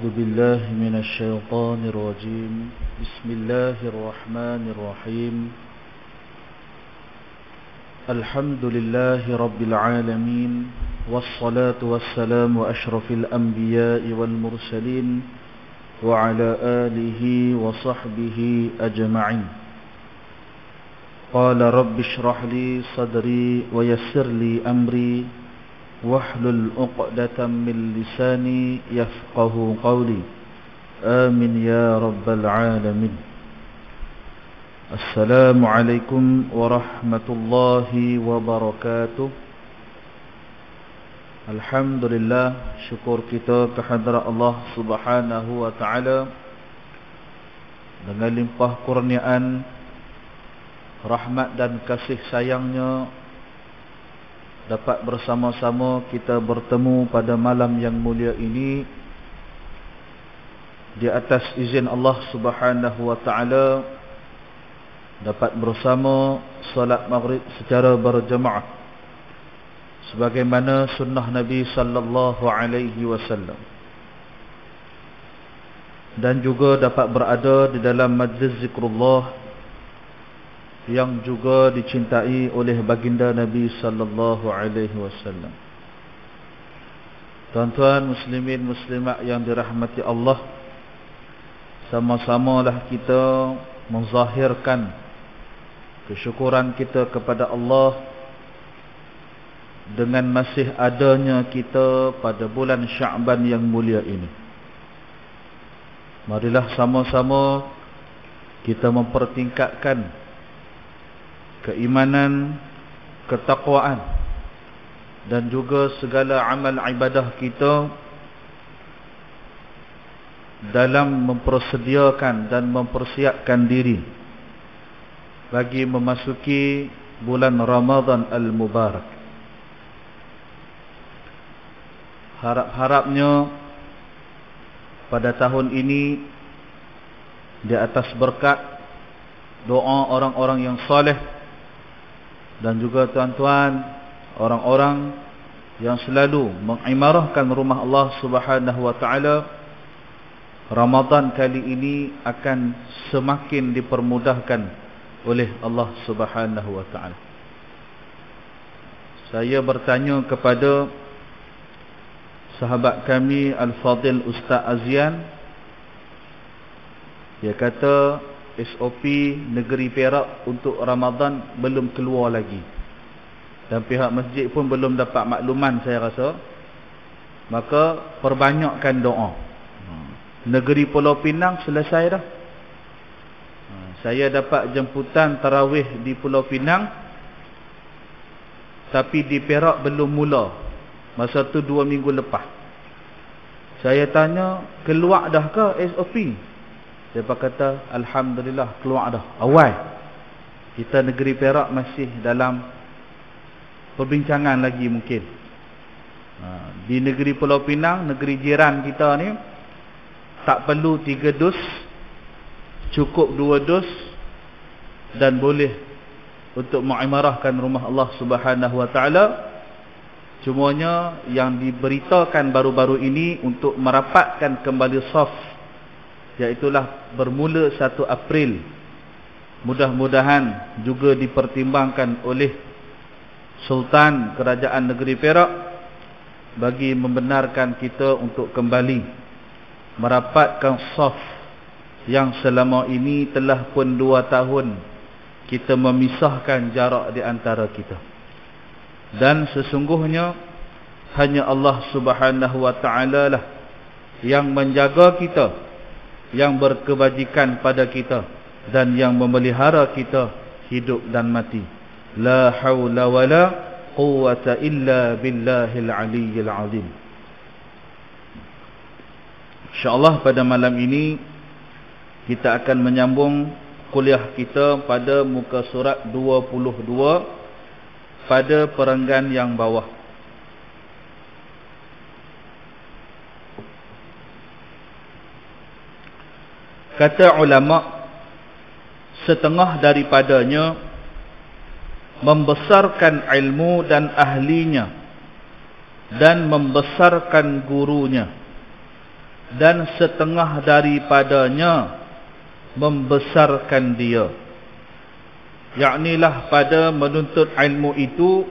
أعوذ بالله من الشيطان الرجيم بسم الله الرحمن الرحيم الحمد لله رب العالمين والصلاة والسلام أشرف الأنبياء والمرسلين وعلى آله وصحبه أجمعين قال رب اشرح لي صدري ويسر لي أمري واحلل عقدة من لساني يفقه قولي آمين يا رب العالمين. Assalamualaikum warahmatullahi wabarakatuh. Alhamdulillah, syukur kita kehadrat Allah Subhanahu wa taala dengan limpah kurniaan rahmat dan kasih sayangnya dapat bersama-sama kita bertemu pada malam yang mulia ini di atas izin Allah Subhanahu wa taala, dapat bersama salat maghrib secara berjemaah sebagaimana sunnah Nabi sallallahu alaihi wasallam, dan juga dapat berada di dalam majlis zikrullah yang juga dicintai oleh baginda Nabi sallallahu alaihi wasallam. Tuan-tuan muslimin muslimat yang dirahmati Allah, sama-samalah kita menzahirkan kesyukuran kita kepada Allah dengan masih adanya kita pada bulan Sya'ban yang mulia ini. Marilah sama-sama kita mempertingkatkan keimanan, ketakwaan dan juga segala amal ibadah kita dalam mempersediakan dan mempersiapkan diri bagi memasuki bulan Ramadan Al-Mubarak. Harap-harapnya pada tahun ini di atas berkat doa orang-orang yang soleh dan juga tuan-tuan orang-orang yang selalu mengimarahkan rumah Allah Subhanahu wa taala, Ramadan kali ini akan semakin dipermudahkan oleh Allah Subhanahu wa taala. Saya bertanya kepada sahabat kami Al-Fadil Ustaz Azian, dia kata SOP negeri Perak untuk Ramadan belum keluar lagi, dan pihak masjid pun belum dapat makluman saya rasa. Maka perbanyakkan doa. Negeri Pulau Pinang selesai dah. Saya dapat jemputan tarawih di Pulau Pinang, tapi di Perak belum mula. Masa tu 2 minggu lepas. Saya tanya, keluar dah ke SOP? Dia kata, Alhamdulillah keluar dah awal. Kita negeri Perak masih dalam perbincangan lagi mungkin. Di negeri Pulau Pinang, negeri jiran kita ni, tak perlu 3 dos, cukup 2 dos dan boleh untuk mengimarahkan rumah Allah Subhanahu wa taala. Cumanya yang diberitakan baru-baru ini untuk merapatkan kembali saf, iaitulah bermula 1 April. Mudah-mudahan juga dipertimbangkan oleh Sultan Kerajaan Negeri Perak bagi membenarkan kita untuk kembali merapatkan saf yang selama ini telah pun 2 tahun kita memisahkan jarak di antara kita. Dan sesungguhnya hanya Allah Subhanahu wa taala lah yang menjaga kita, yang berkebajikan pada kita, dan yang memelihara kita hidup dan mati. La haula wala quwwata illa billahil aliyyil azim. InsyaAllah pada malam ini kita akan menyambung kuliah kita pada muka surat 22 pada perenggan yang bawah. Kata ulama, setengah daripadanya membesarkan ilmu dan ahlinya dan membesarkan gurunya, dan setengah daripadanya membesarkan dia. Yaknilah pada menuntut ilmu itu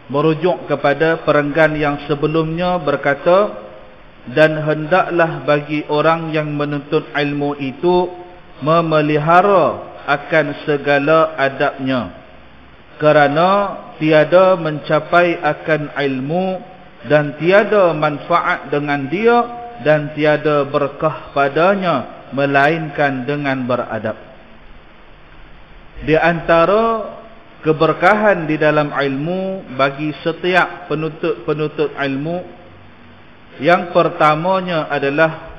merujuk kepada perenggan yang sebelumnya berkata, dan hendaklah bagi orang yang menuntut ilmu itu memelihara akan segala adabnya, kerana tiada mencapai akan ilmu dan tiada manfaat dengan dia dan tiada berkah padanya melainkan dengan beradab. Di antara keberkahan di dalam ilmu bagi setiap penuntut ilmu, yang pertamanya adalah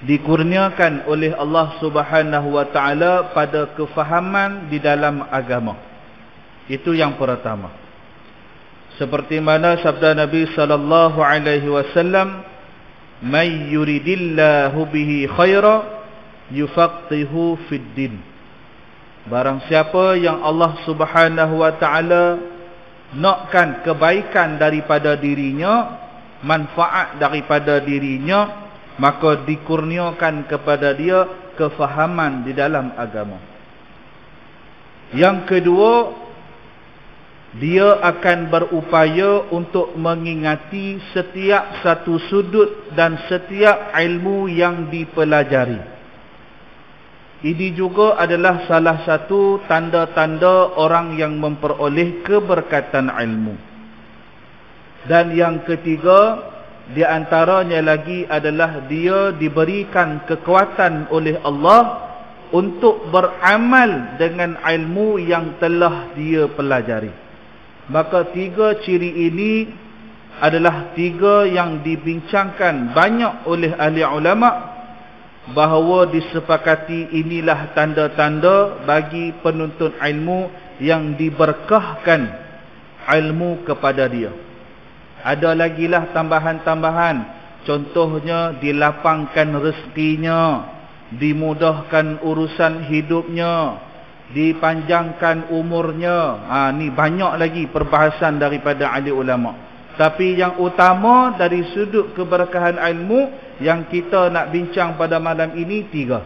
dikurniakan oleh Allah Subhanahu wa taala pada kefahaman di dalam agama. Itu yang pertama. Seperti mana sabda Nabi sallallahu alaihi wasallam, "May yuridillahu bihi khaira yufaqihu fid din." Barang siapa yang Allah Subhanahu wa taala nakkan kebaikan daripada dirinya, manfaat daripada dirinya, maka dikurniakan kepada dia kefahaman di dalam agama. Yang kedua, dia akan berupaya untuk mengingati setiap satu sudut dan setiap ilmu yang dipelajari. Ini juga adalah salah satu tanda-tanda orang yang memperoleh keberkatan ilmu. Dan yang ketiga, di antaranya lagi adalah dia diberikan kekuatan oleh Allah untuk beramal dengan ilmu yang telah dia pelajari. Maka tiga ciri ini adalah tiga yang dibincangkan banyak oleh ahli ulama, bahawa disepakati inilah tanda-tanda bagi penuntut ilmu yang diberkahkan ilmu kepada dia. Ada lagi lah tambahan-tambahan. Contohnya dilapangkan rezekinya, dimudahkan urusan hidupnya, dipanjangkan umurnya. Ni banyak lagi perbahasan daripada ahli ulama. Tapi yang utama dari sudut keberkahan ilmu yang kita nak bincang pada malam ini tiga.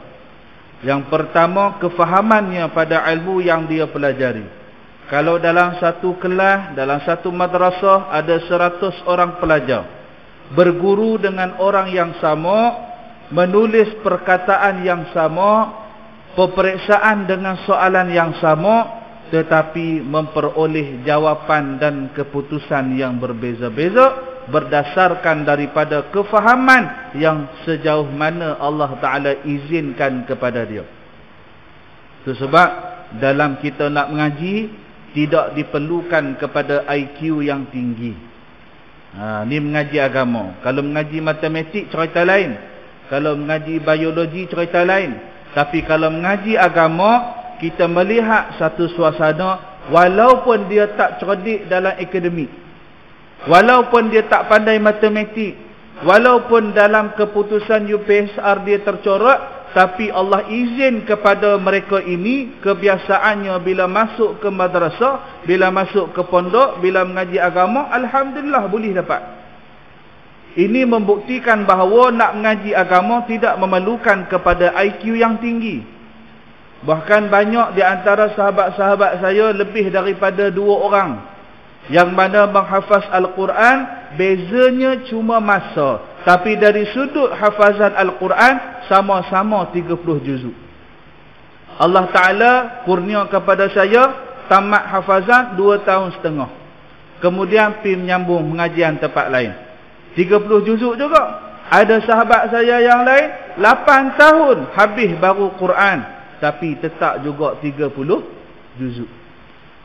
Yang pertama, kefahamannya pada ilmu yang dia pelajari. Kalau dalam satu kelas, dalam satu madrasah ada 100 orang pelajar, berguru dengan orang yang sama, menulis perkataan yang sama, peperiksaan dengan soalan yang sama, tetapi memperoleh jawapan dan keputusan yang berbeza-beza berdasarkan daripada kefahaman yang sejauh mana Allah Ta'ala izinkan kepada dia. Itu sebab dalam kita nak mengaji, tidak diperlukan kepada IQ yang tinggi. Ni mengaji agama. Kalau mengaji matematik cerita lain, kalau mengaji biologi cerita lain. Tapi kalau mengaji agama, kita melihat satu suasana, walaupun dia tak cerdik dalam akademik, walaupun dia tak pandai matematik, walaupun dalam keputusan UPSR dia tercorak, tapi Allah izin kepada mereka ini, kebiasaannya bila masuk ke madrasah, bila masuk ke pondok, bila mengaji agama, alhamdulillah boleh dapat. Ini membuktikan bahawa nak mengaji agama tidak memerlukan kepada IQ yang tinggi. Bahkan banyak di antara sahabat-sahabat saya, lebih daripada 2 orang, yang mana menghafaz Al-Quran, bezanya cuma masa. Tapi dari sudut hafazan Al-Quran, sama-sama 30 juzuk. Allah Ta'ala kurnia kepada saya, tamat hafazan 2 tahun setengah. Kemudian pergi menyambung pengajian tempat lain. 30 juzuk juga. Ada sahabat saya yang lain, 8 tahun habis baru Quran. Tapi tetap juga 30 juzuk.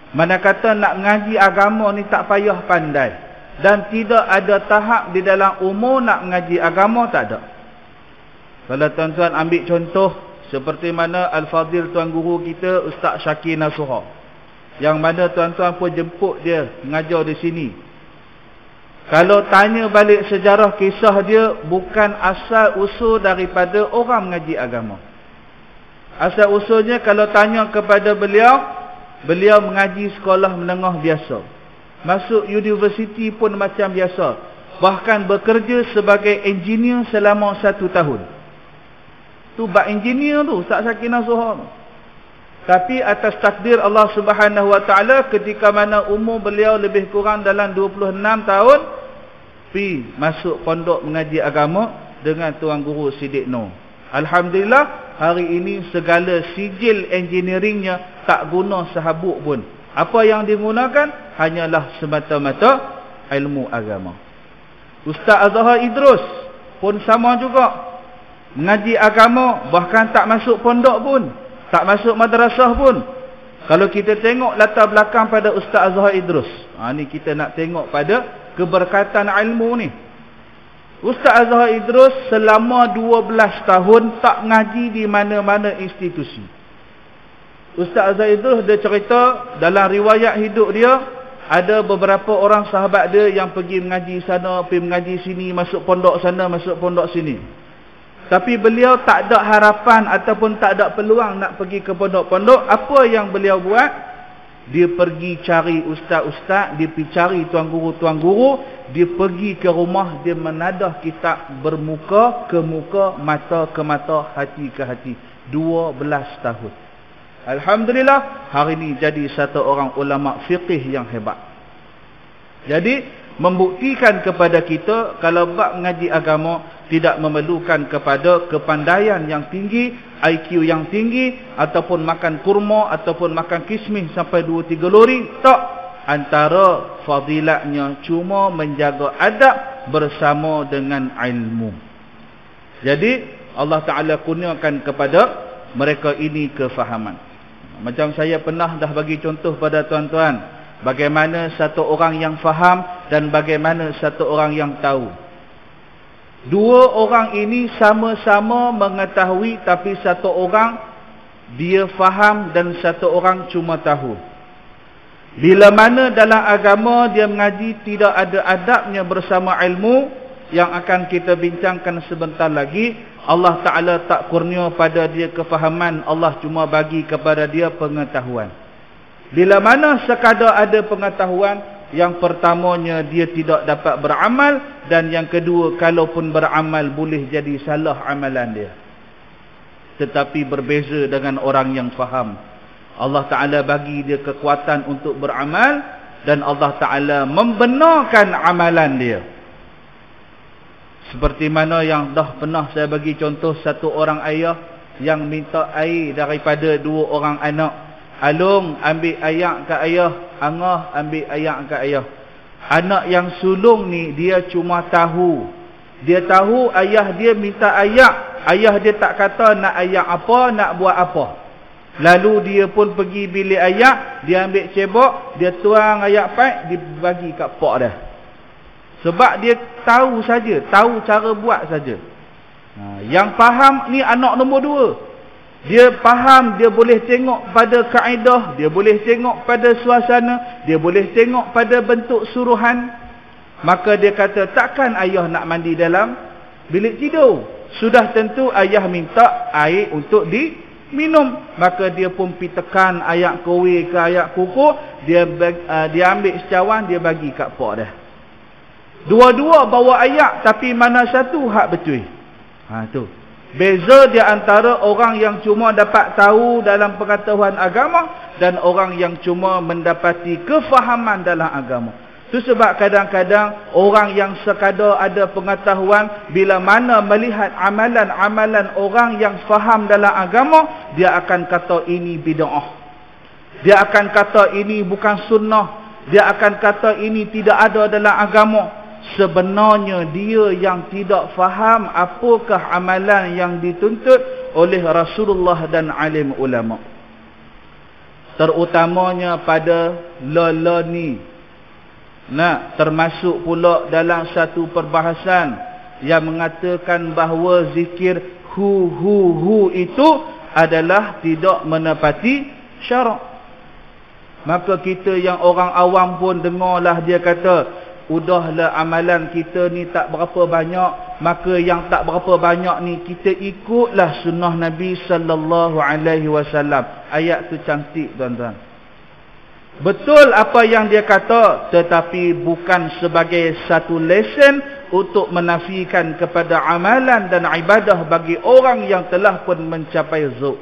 Mana kata nak mengaji agama ni tak payah pandai. Dan tidak ada tahap di dalam umur nak mengaji agama, tak ada. Kalau tuan-tuan ambil contoh, seperti mana Al-Fadhil Tuan Guru kita, Ustaz Syakir Nasuha, yang mana tuan-tuan pun jemput dia mengajar di sini. Kalau tanya balik sejarah kisah dia, bukan asal usul daripada orang mengaji agama. Asal usulnya kalau tanya kepada beliau, beliau mengaji sekolah menengah biasa. Masuk universiti pun macam biasa. bahkan bekerja sebagai engineer selama 1 tahun. Tu bab engineer tu, Ustaz Sakinah Zuhur. Tapi atas takdir Allah Subhanahu Wa Taala, ketika mana umur beliau lebih kurang dalam 26 tahun, pi masuk pondok mengaji agama dengan Tuan Guru Siddiq Nur. Alhamdulillah, hari ini segala sijil engineeringnya tak guna sehabuk pun. Apa yang digunakan hanyalah semata-mata ilmu agama. Ustaz Azhar Idrus pun sama juga. Mengaji agama, bahkan tak masuk pondok pun, tak masuk madrasah pun. Kalau kita tengok latar belakang pada Ustaz Azhar Idrus, ni kita nak tengok pada keberkatan ilmu ni. Ustaz Azhar Idrus selama 12 tahun tak ngaji di mana-mana institusi. Ustaz Azhar Idrus dia cerita dalam riwayat hidup dia, ada beberapa orang sahabat dia yang pergi mengaji sana, pergi mengaji sini, masuk pondok sana, masuk pondok sini. Tapi beliau tak ada harapan ataupun tak ada peluang nak pergi ke pondok-pondok. Apa yang beliau buat? Dia pergi cari ustaz-ustaz, dia pergi cari tuan guru-tuan guru, dia pergi ke rumah, dia menadah kitab bermuka ke muka, mata ke mata, hati ke hati. 12 tahun. Alhamdulillah, hari ini jadi satu orang ulama fiqih yang hebat. Jadi membuktikan kepada kita kalau bab mengaji agama tidak memerlukan kepada kepandaian yang tinggi, IQ yang tinggi, ataupun makan kurma, ataupun makan kismis sampai 2-3 lori. Tak. Antara fadilatnya cuma menjaga adab bersama dengan ilmu. Jadi Allah Ta'ala kurniakan kepada mereka ini kefahaman. Macam saya pernah dah bagi contoh pada tuan-tuan, bagaimana satu orang yang faham dan bagaimana satu orang yang tahu. Dua orang ini sama-sama mengetahui, tapi satu orang dia faham dan satu orang cuma tahu. Bila mana dalam agama dia mengaji tidak ada adabnya bersama ilmu, yang akan kita bincangkan sebentar lagi, Allah Ta'ala tak kurnia pada dia kefahaman, Allah cuma bagi kepada dia pengetahuan. Bila mana sekadar ada pengetahuan, yang pertamanya dia tidak dapat beramal, dan yang kedua kalaupun beramal boleh jadi salah amalan dia. Tetapi berbeza dengan orang yang faham. Allah Ta'ala bagi dia kekuatan untuk beramal, dan Allah Ta'ala membenarkan amalan dia. Seperti mana yang dah pernah saya bagi contoh, satu orang ayah yang minta air daripada 2 orang anak. Alung ambil ayak ke ayah, Angah ambil ayak ke ayah. Anak yang sulung ni dia cuma tahu. Dia tahu ayah dia minta ayak, ayah dia tak kata nak ayak apa, nak buat apa. Lalu dia pun pergi bilik ayak, dia ambil cebok, dia tuang ayak paik, dia bagi kat pak dah. Sebab dia tahu saja, tahu cara buat saja. Yang faham ni anak nombor 2. Dia faham, dia boleh tengok pada kaedah, dia boleh tengok pada suasana, dia boleh tengok pada bentuk suruhan. Maka dia kata, takkan ayah nak mandi dalam bilik tidur? Sudah tentu ayah minta air untuk diminum. Maka dia pun pergi tekan ayak kowe ke ayak kuku, dia ambil secawan, dia bagi kat pak dah. Dua-dua bawa ayak, tapi mana satu hak betul? Tu. Beza di antara orang yang cuma dapat tahu dalam pengetahuan agama dan orang yang cuma mendapati kefahaman dalam agama. Itu sebab kadang-kadang orang yang sekadar ada pengetahuan, bila mana melihat amalan-amalan orang yang faham dalam agama, dia akan kata ini bid'ah. Dia akan kata ini bukan sunnah. Dia akan kata ini tidak ada dalam agama. Sebenarnya dia yang tidak faham apakah amalan yang dituntut oleh Rasulullah dan alim ulama. Terutamanya pada lala ni. Termasuk pula dalam satu perbahasan yang mengatakan bahawa zikir hu itu adalah tidak menepati syarak. Maka kita yang orang awam pun dengarlah dia kata, udahlah amalan kita ni tak berapa banyak, maka yang tak berapa banyak ni kita ikutlah sunnah Nabi sallallahu alaihi wasallam. Ayat tu cantik tuan-tuan. Betul apa yang dia kata, tetapi bukan sebagai satu lesen untuk menafikan kepada amalan dan ibadah bagi orang yang telah pun mencapai zuhd.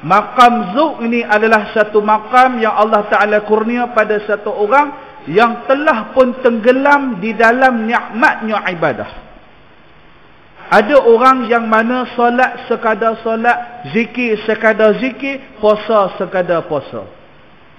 Maqam zuhd ini adalah satu maqam yang Allah Ta'ala kurnia pada satu orang yang telah pun tenggelam di dalam nikmatnya ibadah. Ada orang yang mana solat sekadar solat, zikir sekadar zikir, puasa sekadar puasa.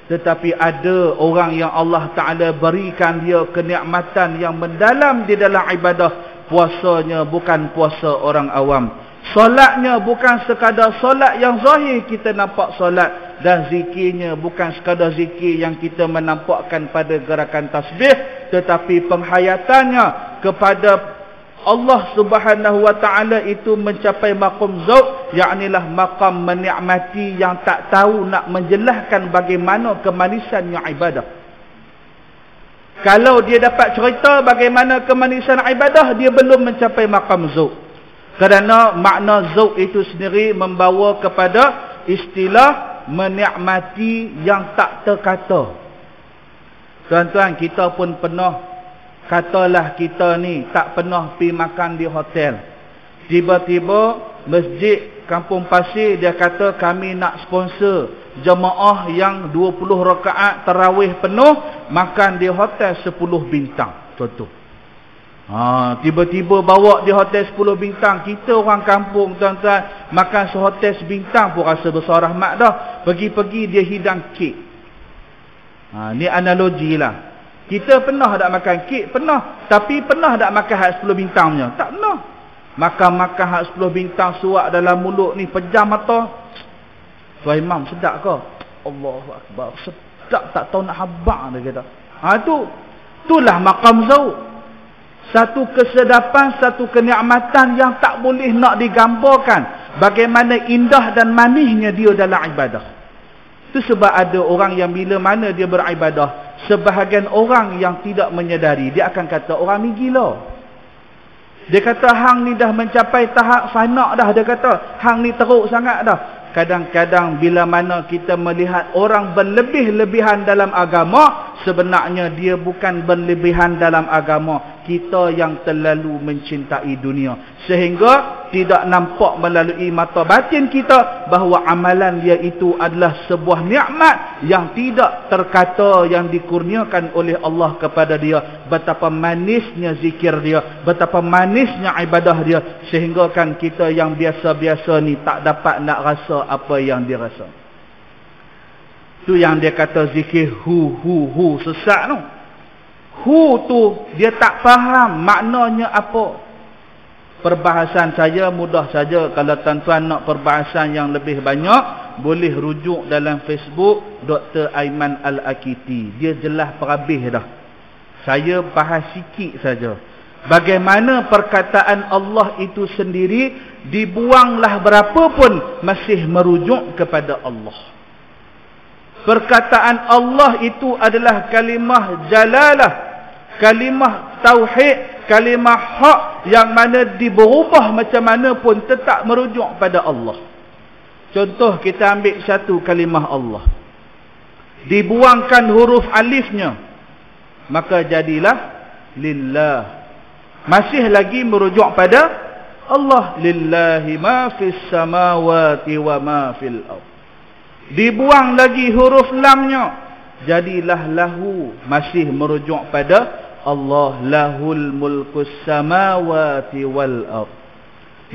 Tetapi ada orang yang Allah Ta'ala berikan dia kenikmatan yang mendalam di dalam ibadah. Puasanya bukan puasa orang awam. Solatnya bukan sekadar solat yang zahir kita nampak solat. Dan zikirnya bukan sekadar zikir yang kita menampakkan pada gerakan tasbih. Tetapi penghayatannya kepada Allah Subhanahu wa Ta'ala itu mencapai maqam zuhd, yaknilah maqam menikmati yang tak tahu nak menjelaskan bagaimana kemanisannya ibadah. Kalau dia dapat cerita bagaimana kemanisan ibadah, dia belum mencapai maqam zuhd. Kerana makna zuhd itu sendiri membawa kepada istilah menikmati yang tak terkata. Tuan-tuan, kita pun pernah, katalah kita ni tak pernah pergi makan di hotel. Tiba-tiba masjid Kampung Pasir dia kata kami nak sponsor jemaah yang 20 rakaat tarawih penuh makan di hotel 10 bintang. Contoh. Tiba-tiba bawa di hotel 10 bintang. Kita orang kampung tuan-tuan makan sehotel sebintang pun rasa besar rahmat dah. Pergi-pergi dia hidang kek. Ni analogi lah. Kita pernah tak makan kek? Pernah. Tapi pernah tak makan hak 10 bintang punya? Tak pernah. Makan hak 10 bintang suap dalam mulut ni pejam mata. Tuan Imam sedap ke? Allahu Akbar. Sedap tak tahu nak habaq dia kata. Itulah maqam zuhd. Satu kesedapan, satu kenikmatan yang tak boleh nak digambarkan. Bagaimana indah dan manisnya dia dalam ibadah. Itu sebab ada orang yang bila mana dia beribadah, sebahagian orang yang tidak menyedari, dia akan kata orang ni gila. Dia kata hang ni dah mencapai tahap fana dah. Dia kata hang ni teruk sangat dah. Kadang-kadang bila mana kita melihat orang berlebih-lebihan dalam agama, sebenarnya dia bukan berlebihan dalam agama. Kita yang terlalu mencintai dunia. Sehingga tidak nampak melalui mata batin kita bahawa amalan dia itu adalah sebuah nikmat yang tidak terkata yang dikurniakan oleh Allah kepada dia. Betapa manisnya zikir dia, betapa manisnya ibadah dia, sehingga kan kita yang biasa-biasa ni tak dapat nak rasa apa yang dia rasa. Tu yang dia kata zikir hu sesat tu. Hu tu dia tak faham maknanya apa. Perbahasan saya mudah saja. Kalau tuan-tuan nak perbahasan yang lebih banyak, boleh rujuk dalam Facebook Dr. Aiman Al-Akiti. Dia jelas perhabis dah. Saya bahas sikit saja. Bagaimana perkataan Allah itu sendiri dibuanglah berapa pun masih merujuk kepada Allah. Perkataan Allah itu adalah kalimah jalalah, kalimah tauhid, kalimah hak yang mana diberubah macam mana pun tetap merujuk pada Allah. Contoh kita ambil satu kalimah Allah. Dibuangkan huruf alifnya, maka jadilah lillah. Masih lagi merujuk pada Allah. Lillahi ma fis samawati wa ma fil ardh. Dibuang lagi huruf lamnya, jadilah lahu. Masih merujuk pada Allah. Lahul mulkus samawati wal ardh.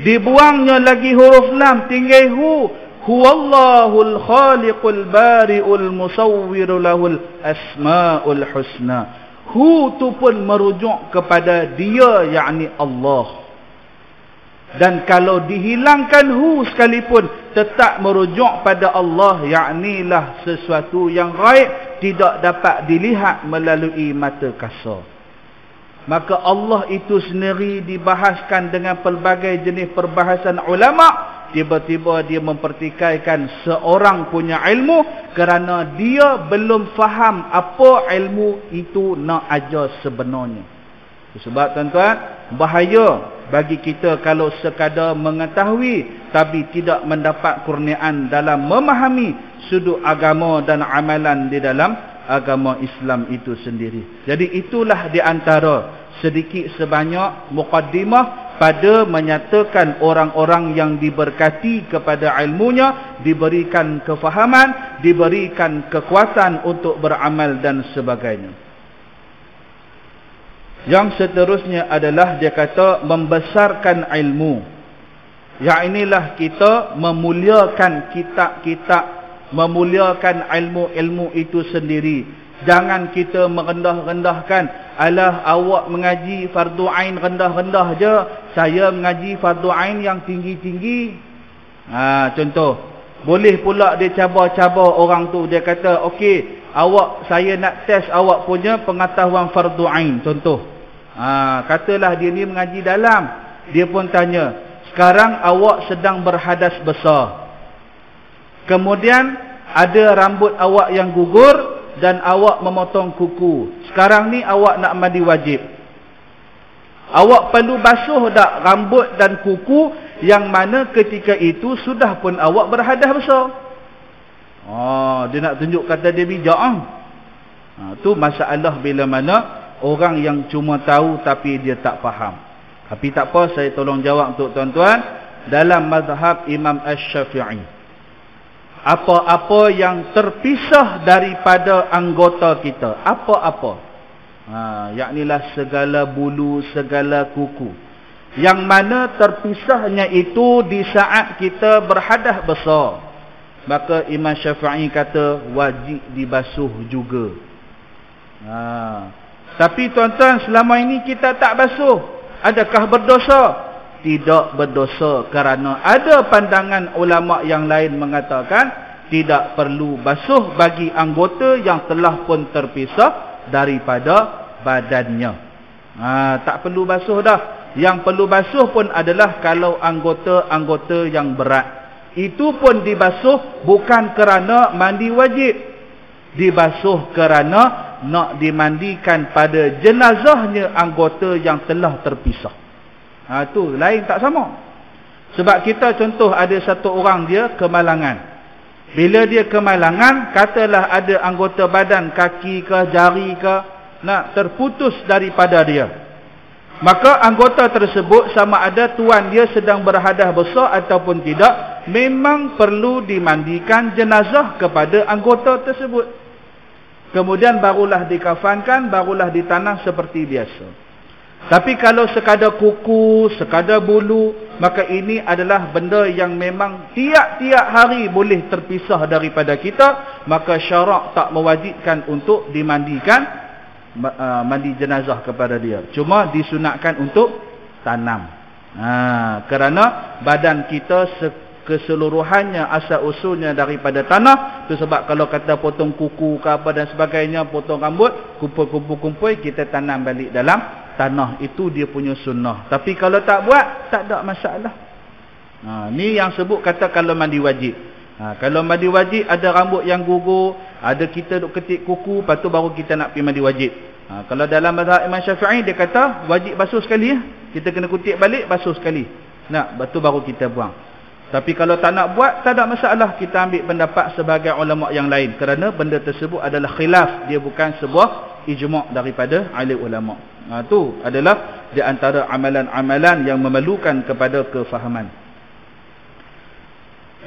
Dibuangnya lagi huruf lam, tinggal hu. Huwallahul khaliqul bari'ul musawwiru lahul asma'ul husna. Hu tu pun merujuk kepada dia, yakni Allah. Dan kalau dihilangkan hu sekalipun, tetap merujuk pada Allah, yakni lah sesuatu yang gaib, tidak dapat dilihat melalui mata kasar. Maka Allah itu sendiri dibahaskan dengan pelbagai jenis perbahasan ulama'. Tiba-tiba dia mempertikaikan seorang punya ilmu kerana dia belum faham apa ilmu itu nak ajar sebenarnya. Sebab tuan-tuan, bahaya bagi kita kalau sekadar mengetahui tapi tidak mendapat kurniaan dalam memahami sudut agama dan amalan di dalam agama Islam itu sendiri. Jadi itulah di antara sedikit sebanyak muqaddimah pada menyatakan orang-orang yang diberkati kepada ilmunya, diberikan kefahaman, diberikan kekuatan untuk beramal dan sebagainya. Yang seterusnya adalah dia kata membesarkan ilmu. Yang inilah kita memuliakan kitab-kitab, memuliakan ilmu-ilmu itu sendiri. Jangan kita merendah-rendahkan. Alah, awak mengaji fardu ain rendah-rendah je, saya mengaji fardu ain yang tinggi-tinggi. Contoh, boleh pula dia cabar-cabar orang tu. Dia kata, okey, saya nak test awak punya pengetahuan fardu ain. Contoh, katalah dia ni mengaji dalam. Dia pun tanya, sekarang awak sedang berhadas besar, kemudian ada rambut awak yang gugur dan awak memotong kuku. Sekarang ni awak nak mandi wajib. Awak perlu basuh tak rambut dan kuku yang mana ketika itu sudah pun awak berhadas besar? Dia nak tunjuk kata dia bijak. Tu masalah bila mana orang yang cuma tahu tapi dia tak faham. Tapi tak apa, saya tolong jawab untuk tuan-tuan. Dalam mazhab Imam Asy-Syafi'i, apa-apa yang terpisah daripada anggota kita, apa-apa, yaknilah segala bulu, segala kuku, yang mana terpisahnya itu di saat kita berhadas besar, maka Imam Syafi'i kata wajib dibasuh juga. Tapi tuan-tuan, selama ini kita tak basuh, adakah berdosa? Tidak berdosa, kerana ada pandangan ulama yang lain mengatakan tidak perlu basuh bagi anggota yang telah pun terpisah daripada badannya. Tak perlu basuh dah. Yang perlu basuh pun adalah kalau anggota-anggota yang berat. Itu pun dibasuh bukan kerana mandi wajib. Dibasuh kerana nak dimandikan pada jenazahnya anggota yang telah terpisah. Tu lain, tak sama. Sebab kita contoh ada satu orang dia kemalangan. Bila dia kemalangan, katalah ada anggota badan, kaki ke jari ke, nak terputus daripada dia, maka anggota tersebut sama ada tuan dia sedang berhadas besar ataupun tidak, memang perlu dimandikan jenazah kepada anggota tersebut. Kemudian barulah dikafankan, barulah ditanam seperti biasa. Tapi kalau sekadar kuku, sekadar bulu, maka ini adalah benda yang memang tiap-tiap hari boleh terpisah daripada kita, maka syarak tak mewajibkan untuk dimandikan, mandi jenazah kepada dia. Cuma disunatkan untuk tanam. Kerana badan kita keseluruhannya asal usulnya daripada tanah. Itu sebab kalau kata potong kuku ke apa dan sebagainya, potong rambut, kumpul-kumpul, kita tanam balik dalam tanah. Itu dia punya sunnah. Tapi kalau tak buat, tak ada masalah. Ni yang sebut kata kalau mandi wajib. Kalau mandi wajib ada rambut yang gugur, ada kita duk ketik kuku, lepas tu baru kita nak pergi mandi wajib. Kalau dalam mazhab Imam Syafi'i, dia kata wajib basuh sekali. Kita kena kutip balik, basuh sekali. Lepas tu baru kita buang. Tapi kalau tak nak buat, tak ada masalah. Kita ambil pendapat sebagai ulama yang lain, kerana benda tersebut adalah khilaf. Dia bukan sebuah ijma' daripada ahli ulama. Itu adalah di antara amalan-amalan yang memerlukan kepada kefahaman.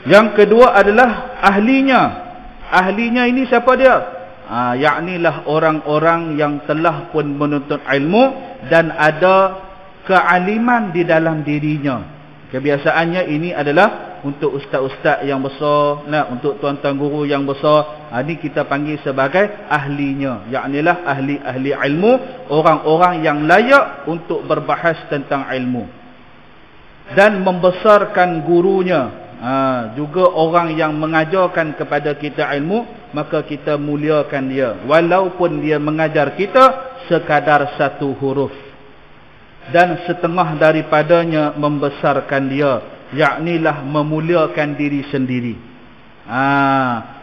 Yang kedua adalah ahlinya. Ahlinya ini siapa dia? Yaknilah orang-orang yang telah pun menuntut ilmu dan ada kealiman di dalam dirinya. Kebiasaannya ini adalah untuk ustaz-ustaz yang besar, untuk tuan-tuan guru yang besar. Ini kita panggil sebagai ahlinya. Yaknilah ahli-ahli ilmu, orang-orang yang layak untuk berbahas tentang ilmu. Dan membesarkan gurunya. Juga orang yang mengajarkan kepada kita ilmu, maka kita muliakan dia. Walaupun dia mengajar kita sekadar satu huruf. Dan setengah daripadanya membesarkan dia, yaknilah memuliakan diri sendiri.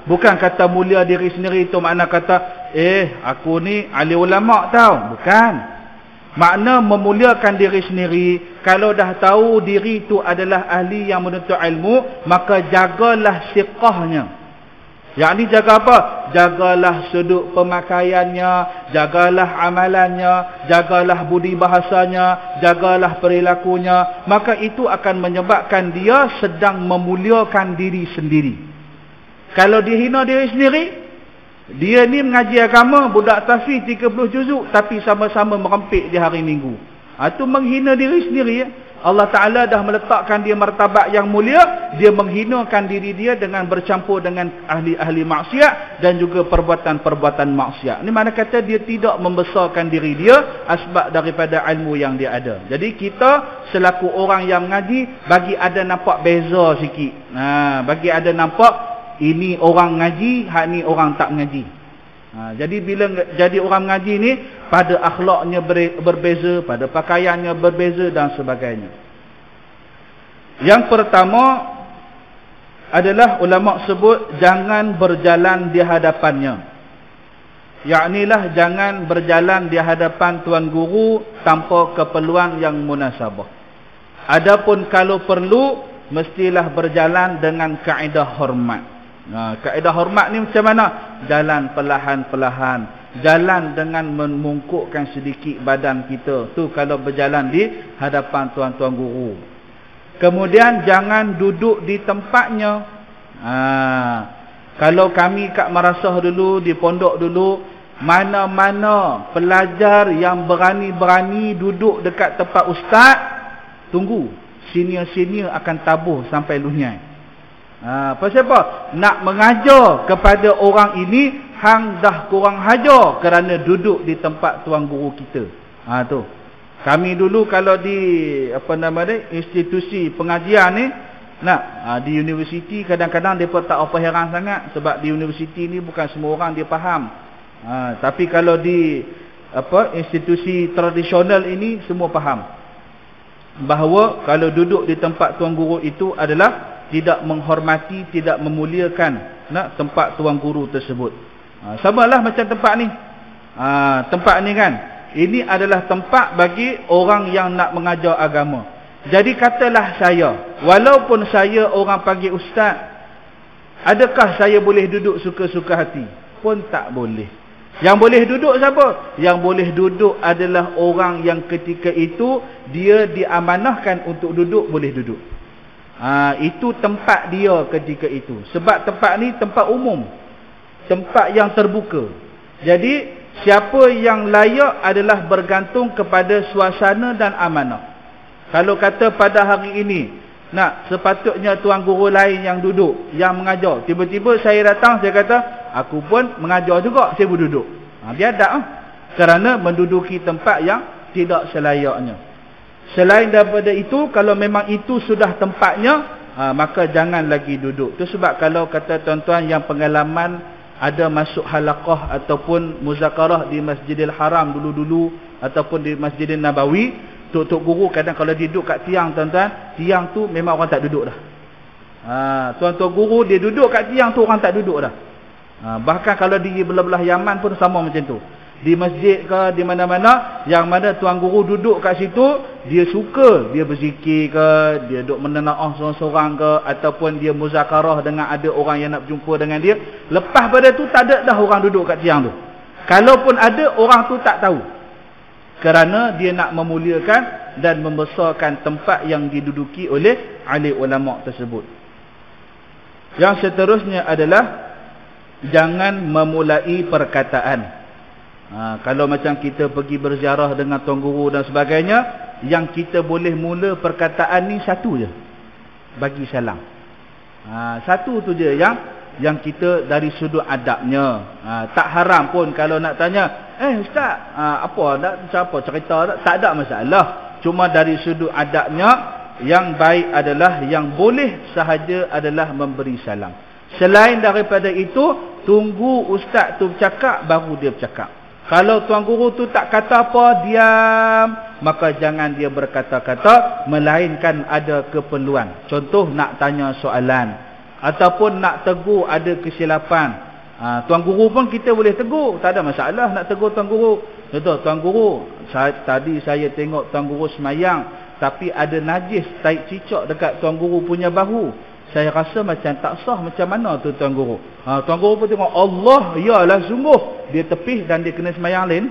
Bukan kata mulia diri sendiri itu makna kata aku ni ahli ulama tau, bukan. Makna memuliakan diri sendiri, kalau dah tahu diri itu adalah ahli yang menuntut ilmu, maka jagalah siqahnya. Yang ni jaga apa? Jagalah sudut pemakaiannya, jagalah amalannya, jagalah budi bahasanya, jagalah perilakunya. Maka itu akan menyebabkan dia sedang memuliakan diri sendiri. Kalau dia hina diri sendiri, dia ni mengaji agama, budak tahfiz 30 juzuk, tapi sama-sama merempik di hari Minggu. Itu menghina diri sendiri ya. Allah Ta'ala dah meletakkan dia martabat yang mulia, dia menghinakan diri dia dengan bercampur dengan ahli-ahli maksiat dan juga perbuatan-perbuatan maksiat. Ini mana kata dia tidak membesarkan diri dia asbab daripada ilmu yang dia ada. Jadi kita selaku orang yang mengaji, bagi ada nampak beza sikit. Bagi ada nampak ini orang ngaji, hak ni orang tak mengaji. Jadi bila jadi orang mengaji ni, pada akhlaknya berbeza, pada pakaiannya berbeza dan sebagainya. Yang pertama adalah ulama sebut jangan berjalan di hadapannya. Yaknilah jangan berjalan di hadapan tuan guru tanpa keperluan yang munasabah. Adapun kalau perlu, mestilah berjalan dengan kaedah hormat. Kaedah hormat ni macam mana? Jalan perlahan-perlahan, jalan dengan memungkukkan sedikit badan kita. Tu kalau berjalan di hadapan tuan-tuan guru. Kemudian jangan duduk di tempatnya. Kalau kami kat Marasah dulu, di pondok dulu, mana-mana pelajar yang berani-berani duduk dekat tempat ustaz, tunggu, senior-senior akan tabuh sampai lunyai. Pasal apa? Nak mengajar kepada orang ini, hang dah kurang hajar kerana duduk di tempat tuan guru kita. Tu. Kami dulu kalau di institusi pengajian ni, di universiti kadang-kadang depa tak apa heran sangat sebab di universiti ni bukan semua orang dia faham. Tapi kalau di institusi tradisional ini semua faham bahawa kalau duduk di tempat tuan guru itu adalah tidak menghormati, tidak memuliakan tempat tuan guru tersebut. Samalah macam tempat ni. Tempat ni kan, ini adalah tempat bagi orang yang nak mengajar agama. Jadi katalah saya, walaupun saya orang panggil ustaz, adakah saya boleh duduk suka-suka hati? Pun tak boleh. Yang boleh duduk siapa? Yang boleh duduk adalah orang yang ketika itu dia diamanahkan untuk duduk, boleh duduk. Itu tempat dia ketika itu. Sebab tempat ni tempat umum, tempat yang terbuka. Jadi siapa yang layak adalah bergantung kepada suasana dan amanah. Kalau kata pada hari ini, sepatutnya tuan guru lain yang duduk, yang mengajar, tiba-tiba saya datang, saya kata aku pun mengajar juga, saya pun duduk. Biadab kerana menduduki tempat yang tidak selayaknya. Selain daripada itu, kalau memang itu sudah tempatnya, maka jangan lagi duduk. Itu sebab kalau kata tuan-tuan yang pengalaman ada masuk halaqah ataupun muzakarah di Masjidil Haram dulu-dulu ataupun di Masjidil Nabawi, tok-tok guru kadang kalau duduk kat tiang, tuan-tuan, tiang tu memang orang tak duduk dah. Tuan-tuan guru dia duduk kat tiang tu, orang tak duduk dah. Bahkan kalau di belah-belah Yaman pun sama macam tu. Di masjid ke, di mana-mana, yang mana tuan guru duduk kat situ, dia suka, dia berzikir ke, dia duduk menena'ah seorang-seorang ke, ataupun dia muzakarah dengan ada orang yang nak berjumpa dengan dia. Lepas pada tu tak ada dah orang duduk kat tiang tu. Kalaupun ada, orang tu tak tahu. Kerana dia nak memuliakan dan membesarkan tempat yang diduduki oleh ahli ulama tersebut. Yang seterusnya adalah jangan memulai perkataan. Kalau macam kita pergi berziarah dengan tuan guru dan sebagainya, yang kita boleh mula perkataan ni satu je, bagi salam. Satu tu je yang kita dari sudut adabnya. Tak haram pun kalau nak tanya, ustaz, apa cerita, tak ada masalah. Cuma dari sudut adabnya, yang baik adalah, yang boleh sahaja adalah memberi salam. Selain daripada itu, tunggu ustaz tu bercakap baru dia bercakap. Kalau tuan guru tu tak kata apa, diam, maka jangan dia berkata-kata, melainkan ada keperluan. Contoh nak tanya soalan, ataupun nak tegur ada kesilapan, Tuan guru pun kita boleh tegur, tak ada masalah nak tegur tuan guru. Contoh, tuan guru, tadi saya tengok tuan guru semayang, tapi ada najis taik cicak dekat tuan guru punya bahu. Saya rasa macam tak sah, macam mana tu tuan guru? Tuan guru pun tengok, Allah, yalah sungguh. Dia tepih dan dia kena semayang lain.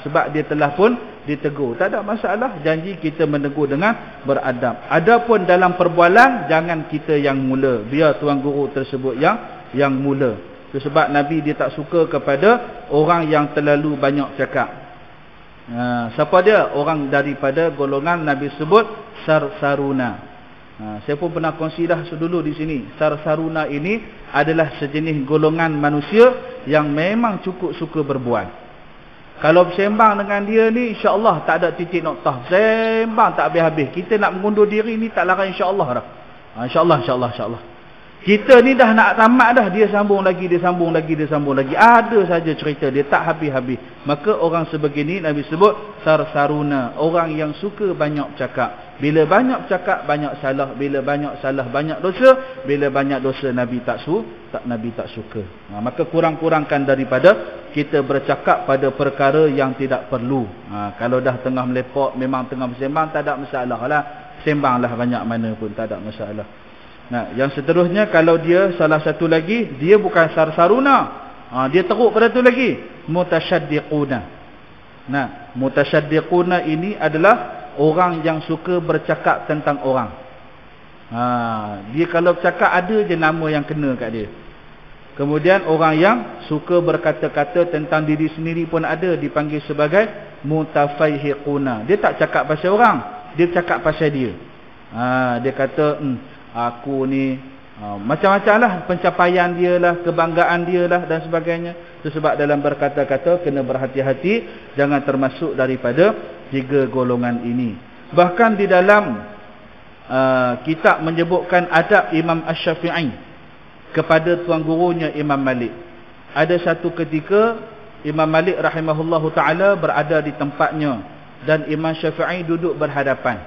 Sebab dia telah pun ditegur. Tak ada masalah, janji kita menegur dengan beradab. Adapun dalam perbualan, jangan kita yang mula, biar tuan guru tersebut yang mula. Itu sebab Nabi dia tak suka kepada orang yang terlalu banyak cakap. Siapa dia? Orang daripada golongan Nabi sebut sarsaruna. Saya pun pernah kongsi dah dulu di sini. Sarsaruna ini adalah sejenis golongan manusia yang memang cukup suka berbual. Kalau bersembang dengan dia ni, insya-Allah tak ada titik noktah. Sembang tak habis-habis. Kita nak mengundur diri ni tak larang, insya-Allah dah. Insya-Allah. Kita ni dah nak tamat dah, dia sambung lagi. Ada saja cerita dia, tak habis-habis. Maka orang sebegini Nabi sebut sarsaruna, orang yang suka banyak cakap. Bila banyak cakap, banyak salah. Bila banyak salah, banyak dosa. Bila banyak dosa, Nabi tak suka. Maka kurang-kurangkan daripada kita bercakap pada perkara yang tidak perlu. Kalau dah tengah melepak, memang tengah bersembang, tak ada masalah lah. Sembanglah banyak mana pun, tak ada masalah. Yang seterusnya, kalau dia salah satu lagi, dia bukan sarsaruna. Dia teruk pada tu lagi, mutasyaddiquna. Mutasyaddiquna ini adalah orang yang suka bercakap tentang orang. Dia kalau bercakap ada je nama yang kena kat dia. Kemudian orang yang suka berkata-kata tentang diri sendiri pun ada, dipanggil sebagai mutafaihiquna. Dia tak cakap pasal orang, dia cakap pasal dia. Dia kata aku ni macam-macam lah pencapaian dia lah, kebanggaan dia lah dan sebagainya. Itu sebab dalam berkata-kata kena berhati-hati, jangan termasuk daripada 3 golongan ini. Bahkan di dalam kitab menyebutkan adab Imam Asy-Syafi'i kepada tuan gurunya Imam Malik. Ada satu ketika Imam Malik rahimahullahu ta'ala berada di tempatnya dan Imam Syafi'i duduk berhadapan.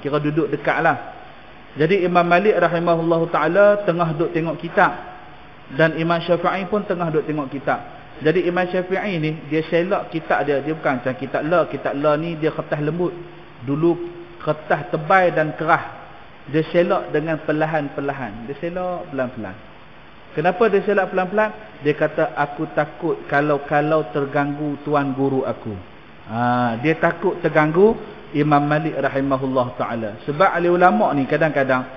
Kira duduk dekat lah. Jadi Imam Malik rahimahullahu ta'ala tengah duduk tengok kitab, dan Imam Syafi'i pun tengah duduk tengok kitab. Jadi Imam Syafi'i ni dia selak kitab dia. Dia bukan macam kitab la ni dia kertas lembut. Dulu kertas tebal dan kerah. Dia selak dengan perlahan-perlahan. Dia selak pelan-pelan. Kenapa dia selak pelan-pelan? Dia kata, aku takut kalau terganggu tuan guru aku. Dia takut terganggu Imam Malik rahimahullah ta'ala. Sebab ahli ulama' ni kadang-kadang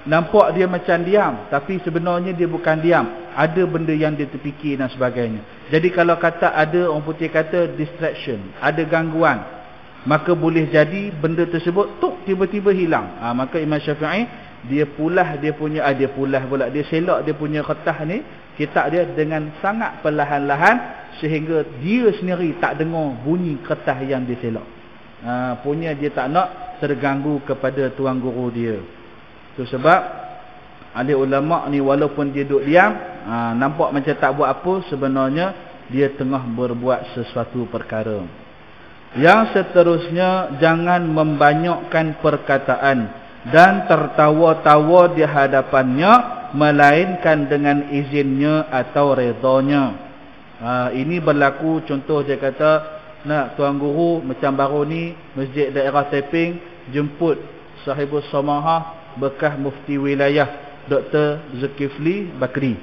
nampak dia macam diam, tapi sebenarnya dia bukan diam. Ada benda yang dia terfikir dan sebagainya. Jadi kalau kata ada, orang putih kata distraction, ada gangguan, maka boleh jadi benda tersebut tiba-tiba hilang. Maka Imam Syafi'i dia selak dia punya kertas ni, kitab dia dengan sangat perlahan-lahan sehingga dia sendiri tak dengar bunyi kertas yang dia selak. Punya dia tak nak terganggu kepada tuan guru dia. Itu sebab ahli ulama' ni walaupun dia duduk diam, nampak macam tak buat apa, sebenarnya dia tengah berbuat sesuatu perkara. Yang seterusnya, jangan membanyakkan perkataan dan tertawa-tawa di hadapannya, melainkan dengan izinnya atau redanya. Ini berlaku, contoh dia kata, nak tuan guru macam baru ni masjid daerah Taiping jemput sahibus samahah bekas mufti wilayah Dr. Zulkifli Bakri.